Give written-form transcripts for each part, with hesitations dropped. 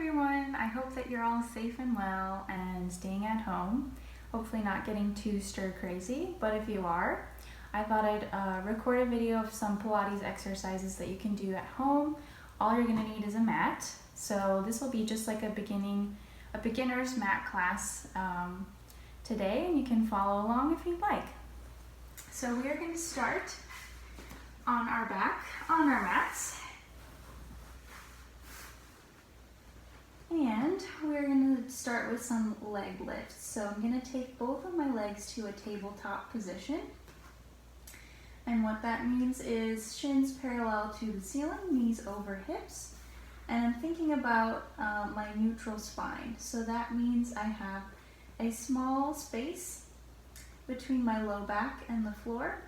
everyone. I hope that you're all safe and well and staying at home. Hopefully not getting too stir crazy, but if you are, I thought I'd record a video of some Pilates exercises that you can do at home. All you're gonna need is a mat. So this will be just like a beginner's mat class today, and you can follow along if you'd like. So we are going to start on our back, on our mats. And we're going to start with some leg lifts. So I'm going to take both of my legs to a tabletop position. And what that means is shins parallel to the ceiling, knees over hips. And I'm thinking about my neutral spine. So that means I have a small space between my low back and the floor.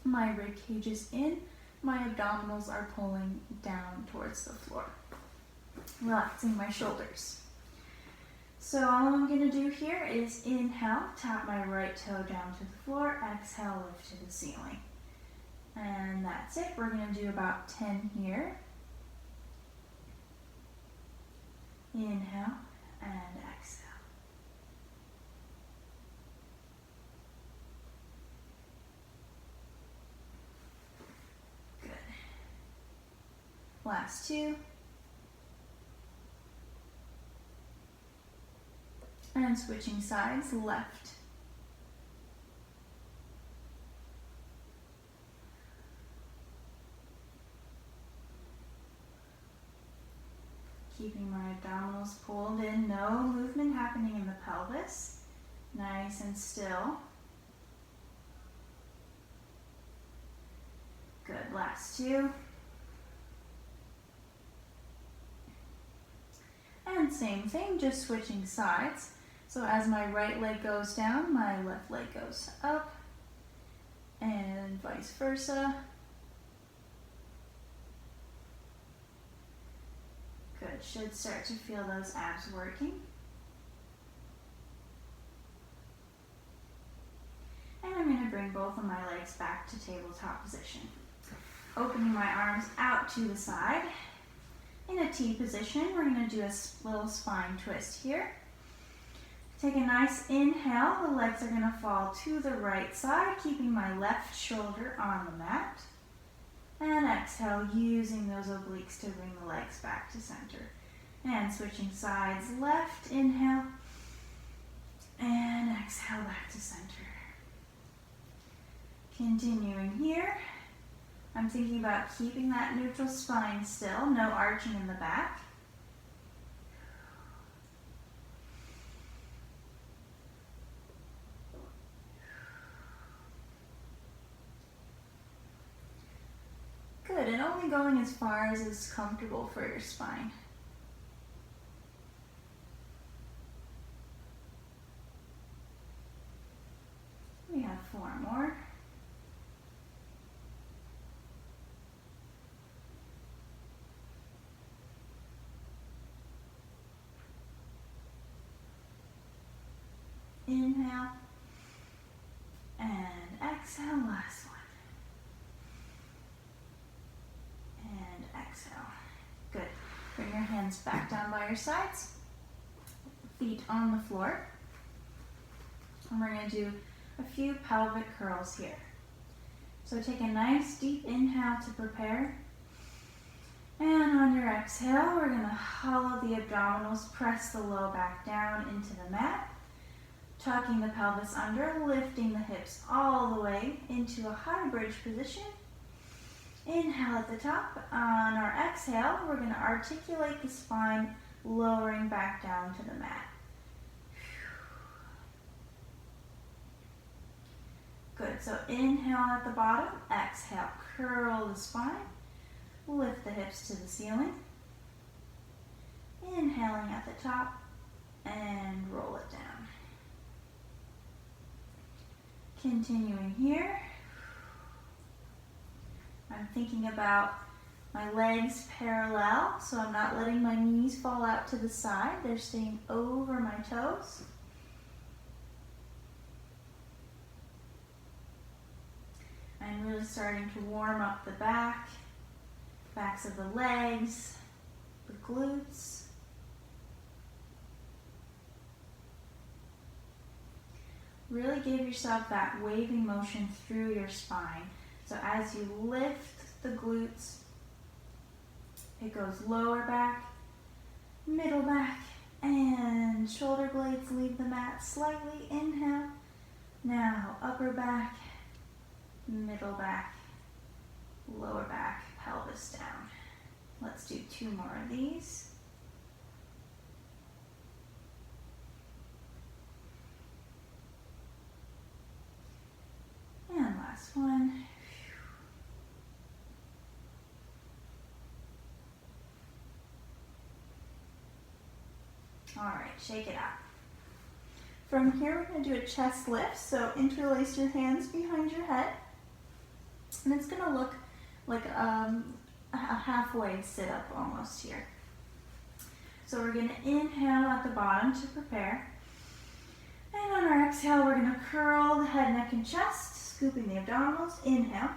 My rib cage is in, my abdominals are pulling down towards the floor, relaxing my shoulders. So all I'm going to do here is inhale, tap my right toe down to the floor, exhale, lift to the ceiling. And that's it. We're going to do about 10 here. Inhale and exhale. Good. Last two. And switching sides, left. Keeping my abdominals pulled in, no movement happening in the pelvis. Nice and still. Good, last two. And same thing, just switching sides. So as my right leg goes down, my left leg goes up, and vice versa. Good, should start to feel those abs working. And I'm going to bring both of my legs back to tabletop position. Opening my arms out to the side. In a T position, we're going to do a little spine twist here. Take a nice inhale, the legs are going to fall to the right side, keeping my left shoulder on the mat. And exhale, using those obliques to bring the legs back to center. And switching sides, left, inhale, and exhale back to center. Continuing here, I'm thinking about keeping that neutral spine still, no arching in the back. Good, and only going as far as is comfortable for your spine. We have 4 more. Inhale and exhale, last one. And exhale. Good. Bring your hands back down by your sides. Feet on the floor. And we're going to do a few pelvic curls here. So take a nice deep inhale to prepare. And on your exhale, we're going to hollow the abdominals, press the low back down into the mat. Tucking the pelvis under, lifting the hips all the way into a high bridge position. Inhale at the top. On our exhale, we're going to articulate the spine, lowering back down to the mat. Good, so inhale at the bottom, exhale, curl the spine, lift the hips to the ceiling. Inhaling at the top, and roll it down. Continuing here, I'm thinking about my legs parallel, so I'm not letting my knees fall out to the side. They're staying over my toes. I'm really starting to warm up the backs of the legs, the glutes. Really give yourself that waving motion through your spine. So as you lift the glutes, it goes lower back, middle back, and shoulder blades leave the mat slightly. Inhale. Now upper back, middle back, lower back, pelvis down. Let's do 2 more of these. And last one. All right, shake it out. From here, we're going to do a chest lift. So interlace your hands behind your head. And it's going to look like a halfway sit up almost here. So we're going to inhale at the bottom to prepare. And on our exhale, we're going to curl the head, neck, and chest, scooping the abdominals. Inhale.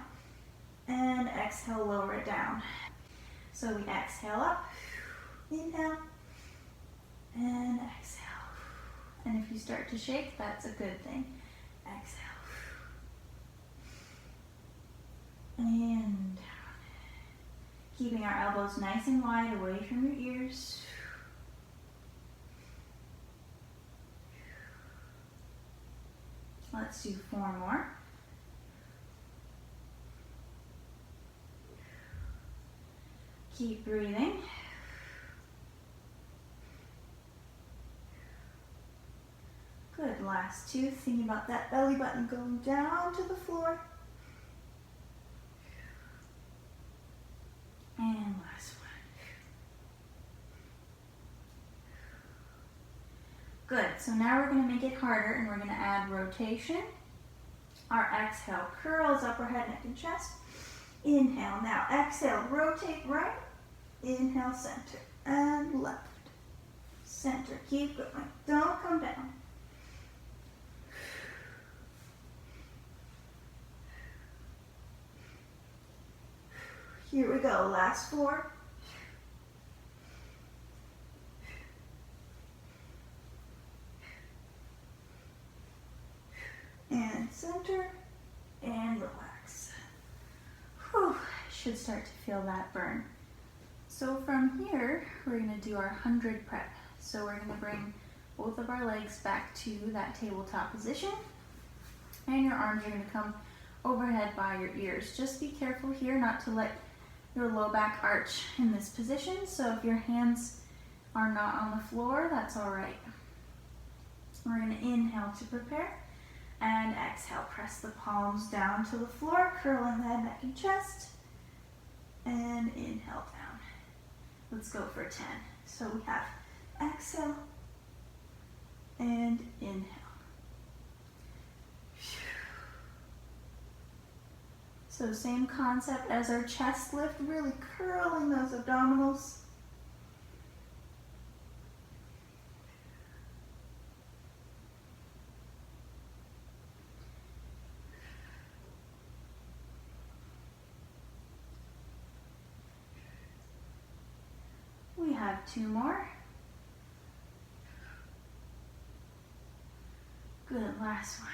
And exhale, lower it down. So we exhale up. Inhale. And exhale. And if you start to shake, that's a good thing. Exhale. And down. Keeping our elbows nice and wide away from your ears. Let's do 4 more. Keep breathing. Good, last 2. Thinking about that belly button going down to the floor. And last one. Good, so now we're going to make it harder and we're going to add rotation. Our exhale curls upper head, neck, and chest. Inhale, now exhale, rotate right. Inhale, center and left. Center, keep going, don't come down. Here we go, last 4. And center, and relax. Whew, should start to feel that burn. So from here, we're gonna do our 100 prep. So we're gonna bring both of our legs back to that tabletop position, and your arms are gonna come overhead by your ears. Just be careful here not to let your low back arch in this position. So if your hands are not on the floor, that's all right. We're going to inhale to prepare and exhale. Press the palms down to the floor, curling the head, neck, and chest, and inhale down. Let's go for 10. So we have exhale and inhale. So same concept as our chest lift, really curling those abdominals. We have 2 more. Good, last one.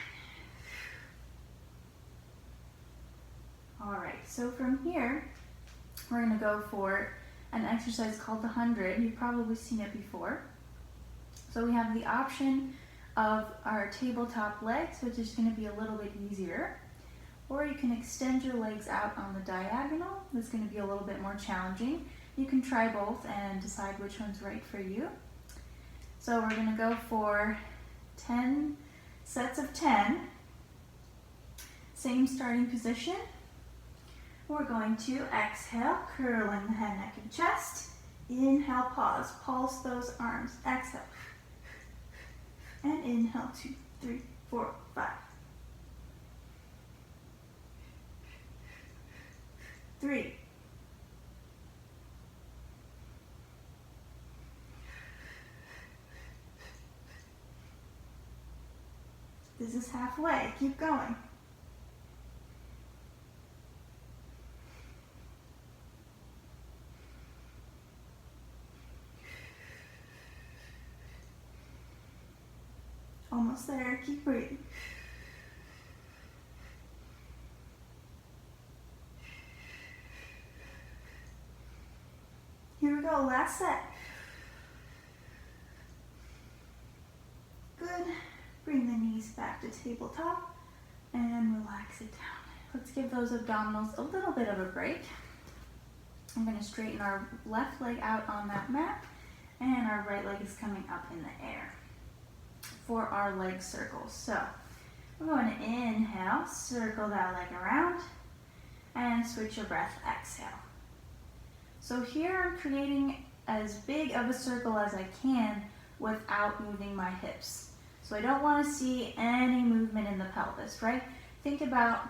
All right, so from here, we're gonna go for an exercise called the 100. You've probably seen it before. So we have the option of our tabletop legs, which is gonna be a little bit easier, or you can extend your legs out on the diagonal. This is gonna be a little bit more challenging. You can try both and decide which one's right for you. So we're gonna go for 10 sets of 10. Same starting position. We're going to exhale, curling the head, neck, and chest. Inhale, pause, pulse those arms. Exhale. And inhale, 2, 3, 4, 5. 3. 4. This is halfway. Keep going. Almost there, keep breathing. Here we go, last set. Good. Bring the knees back to tabletop and relax it down. Let's give those abdominals a little bit of a break. I'm going to straighten our left leg out on that mat, and our right leg is coming up in the air for our leg circles. So we're going to inhale, circle that leg around, and switch your breath, exhale. So here I'm creating as big of a circle as I can without moving my hips. So I don't want to see any movement in the pelvis, right? Think about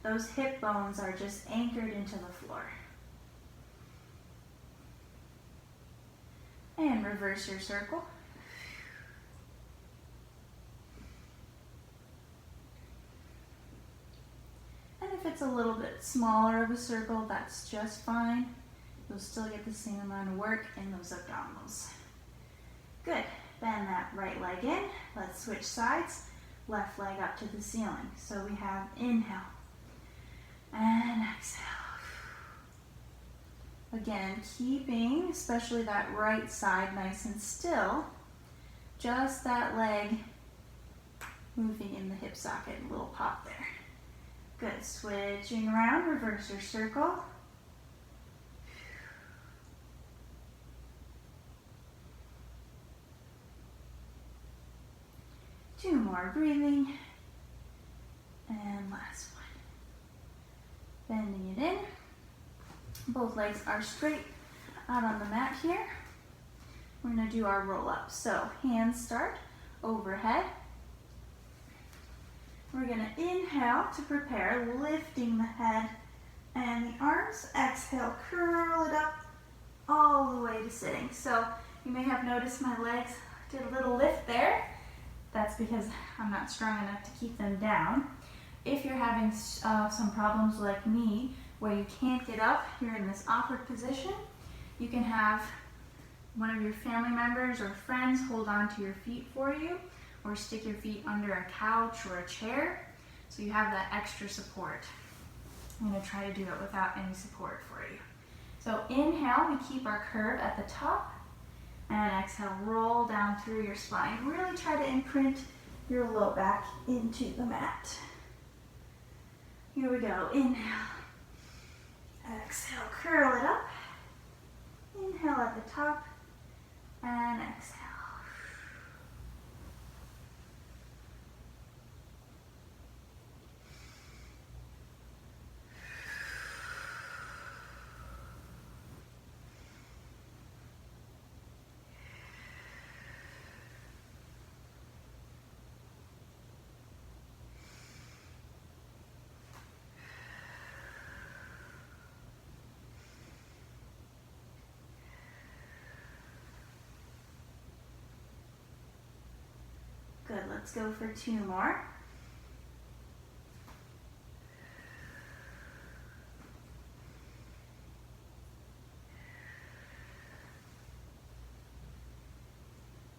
those hip bones are just anchored into the floor. And reverse your circle. And if it's a little bit smaller of a circle, that's just fine. You'll still get the same amount of work in those abdominals. Good. Bend that right leg in. Let's switch sides. Left leg up to the ceiling. So we have inhale and exhale. Again, keeping especially that right side nice and still. Just that leg moving in the hip socket. A little pop there. Good. Switching around. Reverse your circle. Two more breathing. And last one. Bending it in. Both legs are straight out on the mat here. We're going to do our roll up. So hands start overhead. We're going to inhale to prepare, lifting the head and the arms. Exhale, curl it up all the way to sitting. So you may have noticed my legs did a little lift there. That's because I'm not strong enough to keep them down. If you're having some problems like me, where you can't get up, you're in this awkward position, you can have one of your family members or friends hold on to your feet for you, or stick your feet under a couch or a chair, so you have that extra support. I'm going to try to do it without any support for you. So inhale, we keep our curve at the top, and exhale, roll down through your spine. Really try to imprint your low back into the mat. Here we go, inhale. Exhale, curl it up. Inhale at the top, and exhale. Good, let's go for two more.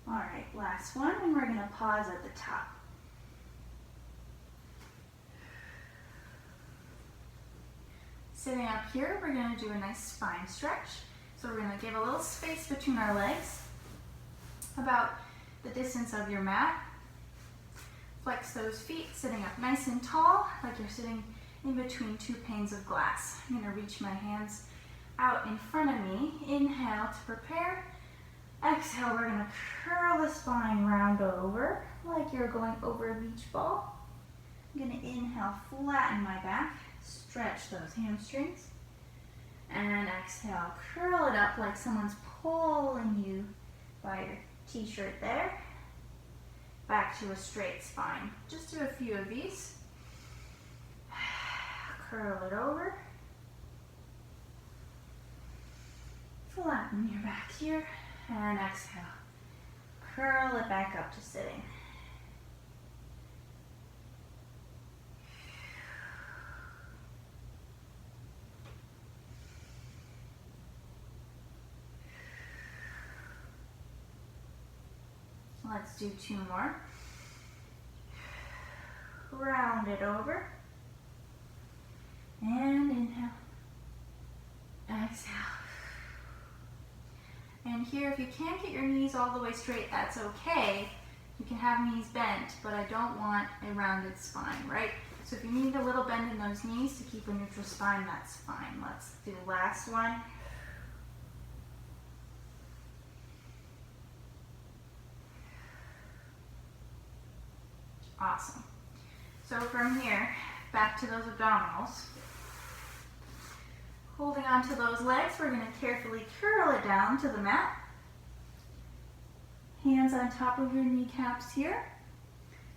All right, last one, and we're gonna pause at the top. Sitting up here, we're gonna do a nice spine stretch. So we're gonna give a little space between our legs, about the distance of your mat. Flex those feet, sitting up nice and tall, like you're sitting in between two panes of glass. I'm gonna reach my hands out in front of me. Inhale to prepare. Exhale, we're gonna curl the spine round over, like you're going over a beach ball. I'm gonna inhale, flatten my back, stretch those hamstrings. And exhale, curl it up like someone's pulling you by your t-shirt there. Back to a straight spine. Just do a few of these. Curl it over. Flatten your back here. And exhale. Curl it back up to sitting. Let's do 2 more. Round it over. And inhale. Exhale. And here, if you can't get your knees all the way straight, that's okay. You can have knees bent, but I don't want a rounded spine, right? So if you need a little bend in those knees to keep a neutral spine, that's fine. Let's do the last one. Awesome. So from here, back to those abdominals. Holding onto those legs, we're going to carefully curl it down to the mat. Hands on top of your kneecaps here.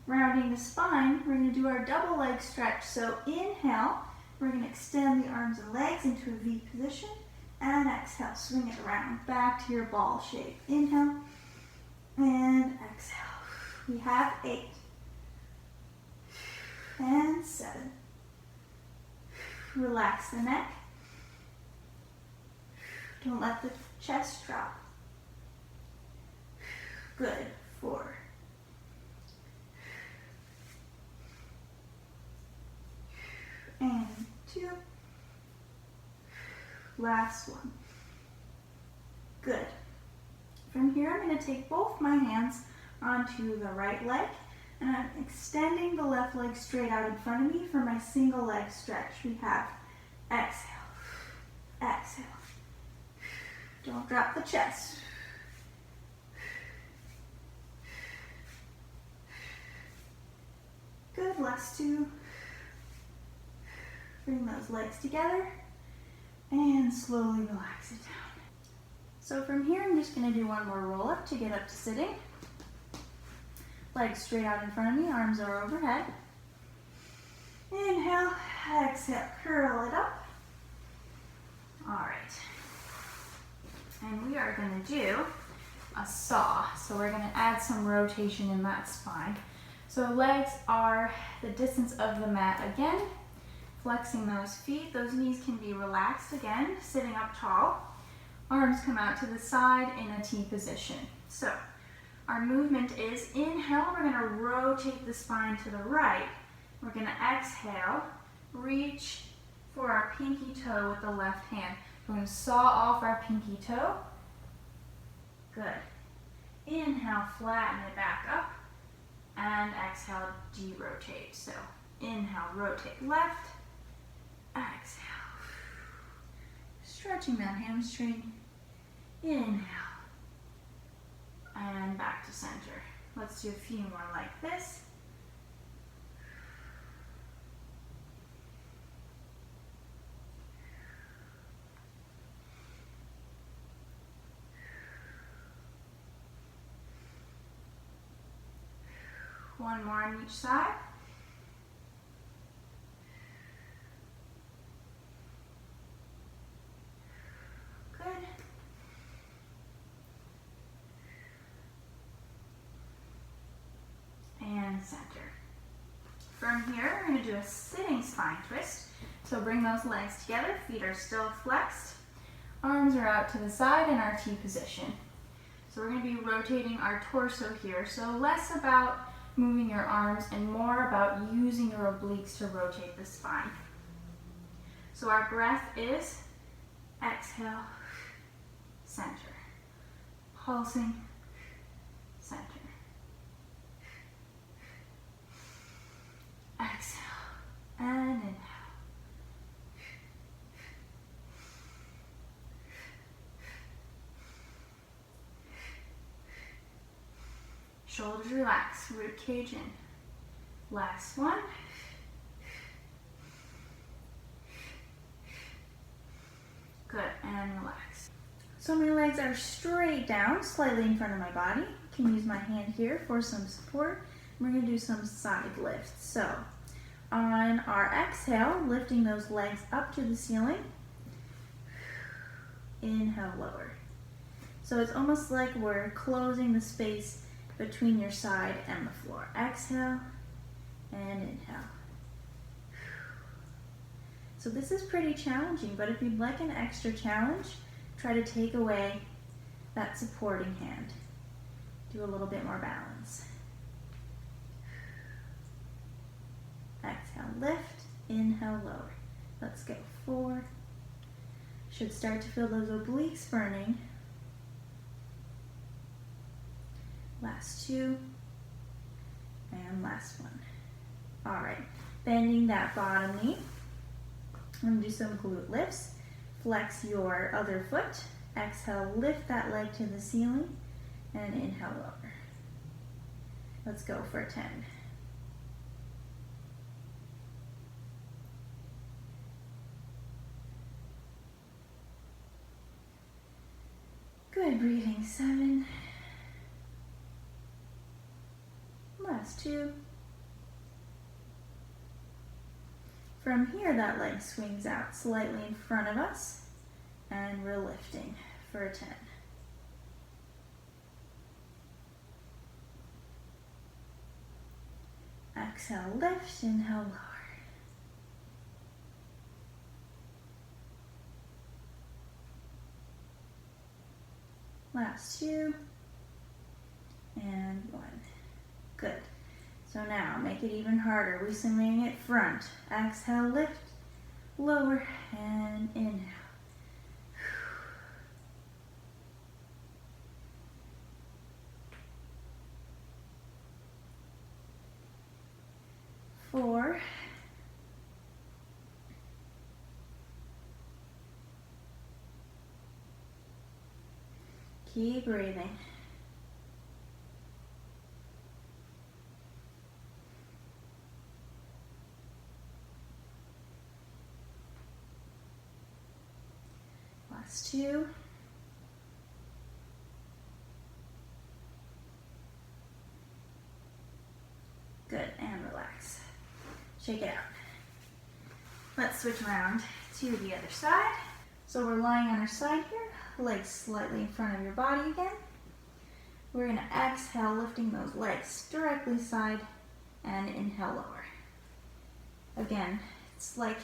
Rounding the spine, we're going to do our double leg stretch. So inhale, we're going to extend the arms and legs into a V position. And exhale, swing it around back to your ball shape. Inhale and exhale. We have 8 and 7. Relax the neck. Don't let the chest drop. Good. 4. And 2. Last one. Good. From here, I'm going to take both my hands onto the right leg, and I'm extending the left leg straight out in front of me for my single leg stretch. We have exhale, exhale. Don't drop the chest. Good, last 2. Bring those legs together and slowly relax it down. So from here, I'm just going to do one more roll up to get up to sitting. Legs straight out in front of me, arms are overhead. Inhale, exhale, curl it up. All right. And we are going to do a saw. So we're going to add some rotation in that spine. So legs are the distance of the mat again. Flexing those feet. Those knees can be relaxed again, sitting up tall. Arms come out to the side in a T position. So our movement is inhale, we're going to rotate the spine to the right. We're going to exhale, reach for our pinky toe with the left hand. We're going to saw off our pinky toe. Good. Inhale, flatten it back up. And exhale, de-rotate. So inhale, rotate left. Exhale. Stretching that hamstring. Inhale. And back to center. Let's do a few more like this. One more on each side. Good. And center. From here, we're going to do a sitting spine twist. So bring those legs together, feet are still flexed. Arms are out to the side in our T position. So we're going to be rotating our torso here. So less about moving your arms and more about using your obliques to rotate the spine. So our breath is exhale, center. Pulsing, center. Exhale and inhale. Shoulders relax, rib cage in. Last one. Good, and relax. So my legs are straight down, slightly in front of my body. I can use my hand here for some support. We're going to do some side lifts. So on our exhale, lifting those legs up to the ceiling. Inhale, lower. So it's almost like we're closing the space between your side and the floor. Exhale and inhale. So this is pretty challenging, but if you'd like an extra challenge, try to take away that supporting hand. Do a little bit more balance. Exhale, lift, inhale, lower. Let's go, 4. Should start to feel those obliques burning. Last 2, and last 1. All right, bending that bottom knee. I'm gonna do some glute lifts. Flex your other foot. Exhale, lift that leg to the ceiling, and inhale, lower. Let's go for 10. Good, breathing, 7. Last 2. From here, that leg swings out slightly in front of us, and we're lifting for 10. Exhale, lift, inhale, lower. Last 2, and 1. Good. So now make it even harder. We swing it front. Exhale, lift, lower, and inhale. 4. Keep breathing. 2. Good, and relax. Shake it out. Let's switch around to the other side. So we're lying on our side here, legs slightly in front of your body again. We're gonna exhale, lifting those legs directly side, and inhale, lower. Again, it's like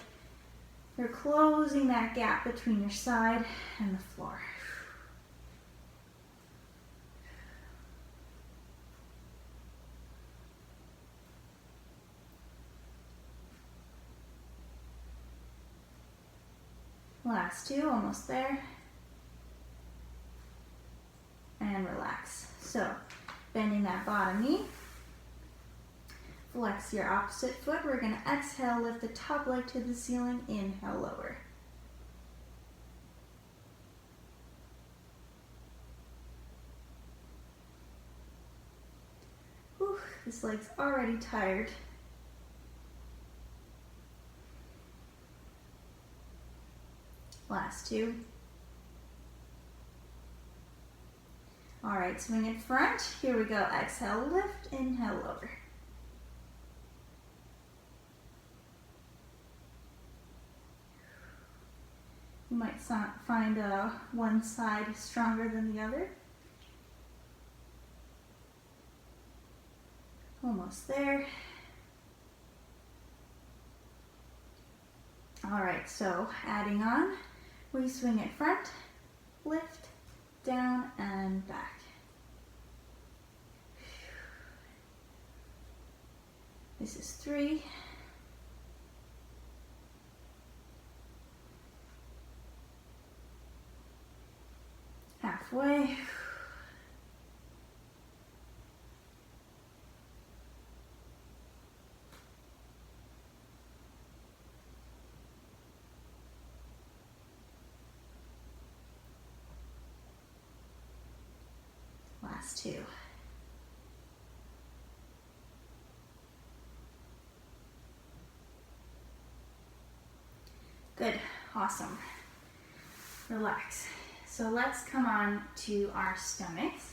you're closing that gap between your side and the floor. Last 2, almost there. And relax. So, bending that bottom knee. Flex your opposite foot. We're going to exhale, lift the top leg to the ceiling. Inhale, lower. Whew, this leg's already tired. Last 2. All right, swing it front. Here we go. Exhale, lift, inhale, lower. You might find one side stronger than the other. Almost there. All right, so adding on, we swing it front, lift, down, and back. This is 3. Halfway. Last 2. Good, awesome. Relax. So let's come on to our stomachs.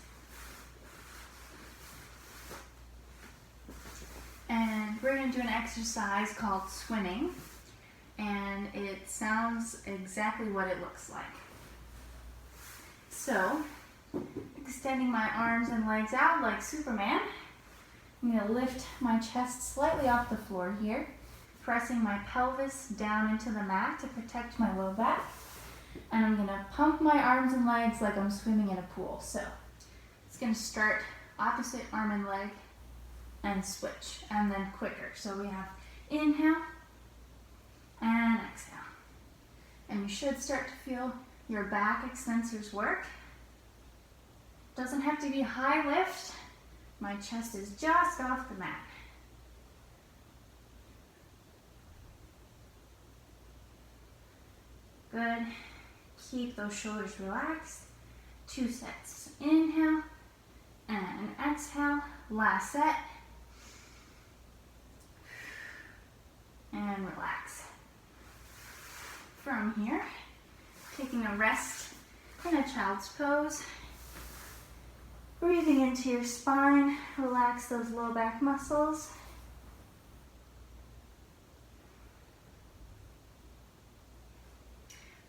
And we're going to do an exercise called swimming. And it sounds exactly what it looks like. So, extending my arms and legs out like Superman. I'm going to lift my chest slightly off the floor here, pressing my pelvis down into the mat to protect my low back. And I'm going to pump my arms and legs like I'm swimming in a pool. So it's going to start opposite arm and leg, and switch, and then quicker. So we have inhale and exhale. And you should start to feel your back extensors work. Doesn't have to be a high lift. My chest is just off the mat. Good. Keep those shoulders relaxed. 2 sets. Inhale and exhale. Last set. And relax. From here, taking a rest in a child's pose. Breathing into your spine. Relax those low back muscles.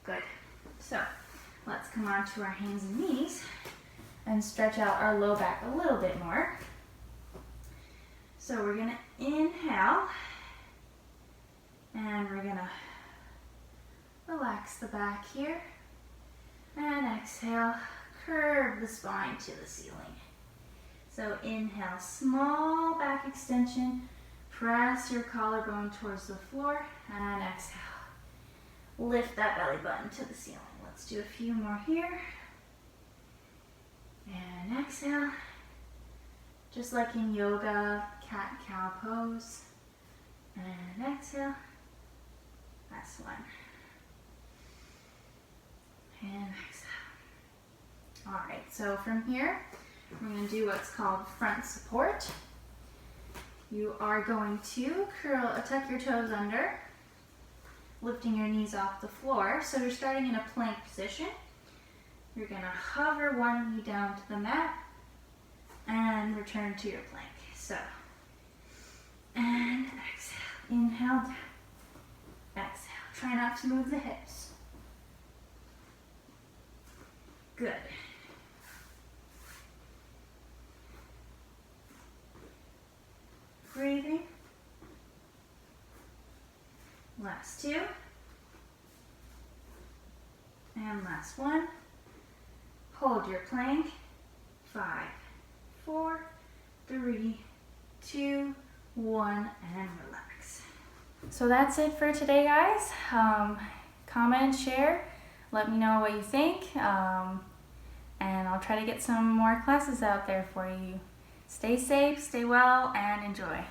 Good. So let's come on to our hands and knees and stretch out our low back a little bit more. So we're going to inhale and we're going to relax the back here, and exhale, curve the spine to the ceiling. So inhale, small back extension, press your collarbone towards the floor, and exhale. Lift that belly button to the ceiling. Let's do a few more here. And exhale. Just like in yoga, cat-cow pose. And exhale. Last one. And exhale. All right, so from here, we're going to do what's called front support. You are going to tuck your toes under, lifting your knees off the floor. So you're starting in a plank position. You're going to hover one knee down to the mat and return to your plank. So, and exhale. Inhale down. Exhale. Try not to move the hips. Good. Breathing. Last 2. And last 1. Hold your plank. 5, 4, 3, 2, 1, and relax. So that's it for today, guys. Comment, share, let me know what you think, and I'll try to get some more classes out there for you. Stay safe, stay well, and enjoy.